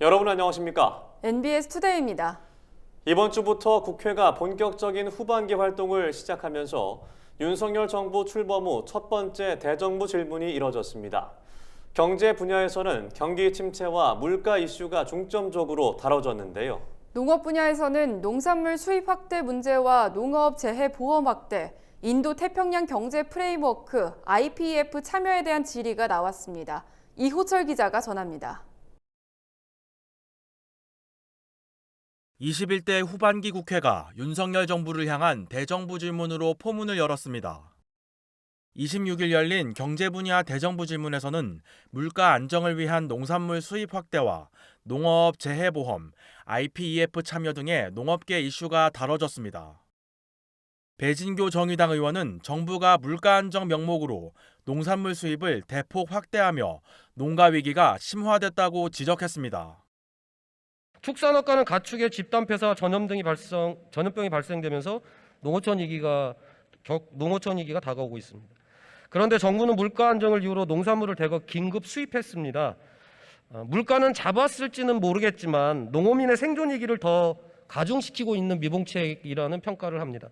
여러분 안녕하십니까? NBS 투데이입니다. 이번 주부터 국회가 본격적인 후반기 활동을 시작하면서 윤석열 정부 출범 후 첫 번째 대정부 질문이 이뤄졌습니다. 경제 분야에서는 경기 침체와 물가 이슈가 중점적으로 다뤄졌는데요. 농업 분야에서는 농산물 수입 확대 문제와 농업 재해 보험 확대, 인도 태평양 경제 프레임워크 IPEF 참여에 대한 질의가 나왔습니다. 이호철 기자가 전합니다. 21대 후반기 국회가 윤석열 정부를 향한 대정부 질문으로 포문을 열었습니다. 26일 열린 경제 분야 대정부 질문에서는 물가 안정을 위한 농산물 수입 확대와 농업 재해보험, IPEF 참여 등의 농업계 이슈가 다뤄졌습니다. 배진교 정의당 의원은 정부가 물가 안정 명목으로 농산물 수입을 대폭 확대하며 농가 위기가 심화됐다고 지적했습니다. 축산업가는 가축의 집단 폐사와 전염병이 발생되면서 농어촌 위기가 다가오고 있습니다. 그런데 정부는 물가 안정을 이유로 농산물을 대거 긴급 수입했습니다. 물가는 잡았을지는 모르겠지만 농어민의 생존 위기를 더 가중시키고 있는 미봉책이라는 평가를 합니다.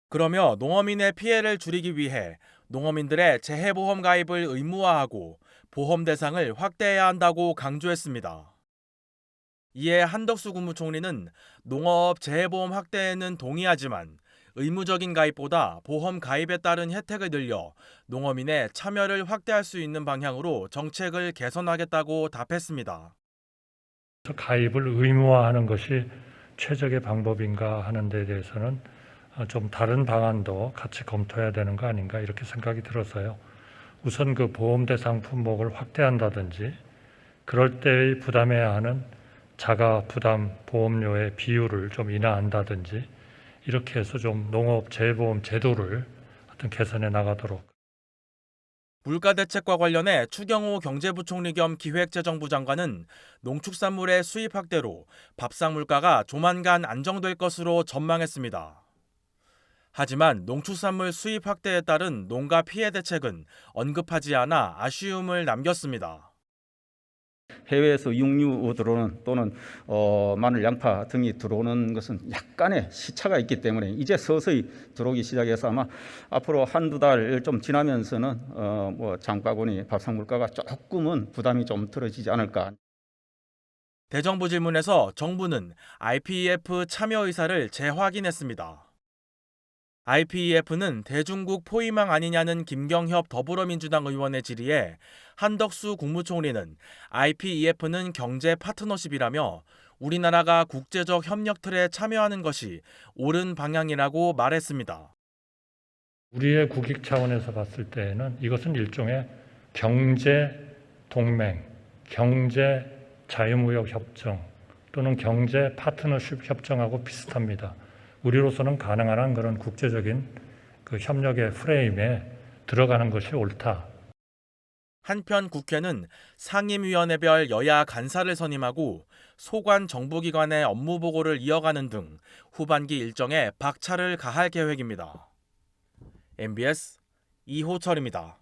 그러며 농어민의 피해를 줄이기 위해 농어민들의 재해보험 가입을 의무화하고 보험 대상을 확대해야 한다고 강조했습니다. 이에 한덕수 국무총리는 농업 재해보험 확대에는 동의하지만 의무적인 가입보다 보험 가입에 따른 혜택을 늘려 농어민의 참여를 확대할 수 있는 방향으로 정책을 개선하겠다고 답했습니다. 가입을 의무화하는 것이 최적의 방법인가 하는 데 대해서는 좀 다른 방안도 같이 검토해야 되는 거 아닌가 이렇게 생각이 들어서요. 우선 그 보험 대상 품목을 확대한다든지 그럴 때의 부담해야 하는 자가 부담 보험료의 비율을 좀 인하한다든지 이렇게 해서 좀 농업 재보험 제도를 어떤 개선해 나가도록. 물가 대책과 관련해 추경호 경제부총리 겸 기획재정부 장관은 농축산물의 수입 확대로 밥상 물가가 조만간 안정될 것으로 전망했습니다. 하지만 농축산물 수입 확대에 따른 농가 피해 대책은 언급하지 않아 아쉬움을 남겼습니다. 해외에서 육류 들어오는 또는 마늘, 양파 등이 들어오는 것은 약간의 시차가 있기 때문에 이제 서서히 들어오기 시작해서 아마 앞으로 한두 달 좀 지나면서는 장바구니 밥상 물가가 조금은 부담이 좀 덜어지지 않을까. 대정부 질문에서 정부는 IPEF 참여 의사를 재확인했습니다. IPEF는 대중국 포위망 아니냐는 김경협 더불어민주당 의원의 질의에 한덕수 국무총리는 IPEF는 경제 파트너십이라며 우리나라가 국제적 협력 틀에 참여하는 것이 옳은 방향이라고 말했습니다. 우리의 국익 차원에서 봤을 때에는 이것은 일종의 경제 동맹, 경제 자유무역 협정 또는 경제 파트너십 협정하고 비슷합니다. 우리로서는 가능한 한 그런 국제적인 그 협력의 프레임에 들어가는 것이 옳다. 한편 국회는 상임위원회별 여야 간사를 선임하고 소관 정부기관의 업무 보고를 이어가는 등 후반기 일정에 박차를 가할 계획입니다. MBS 이호철입니다.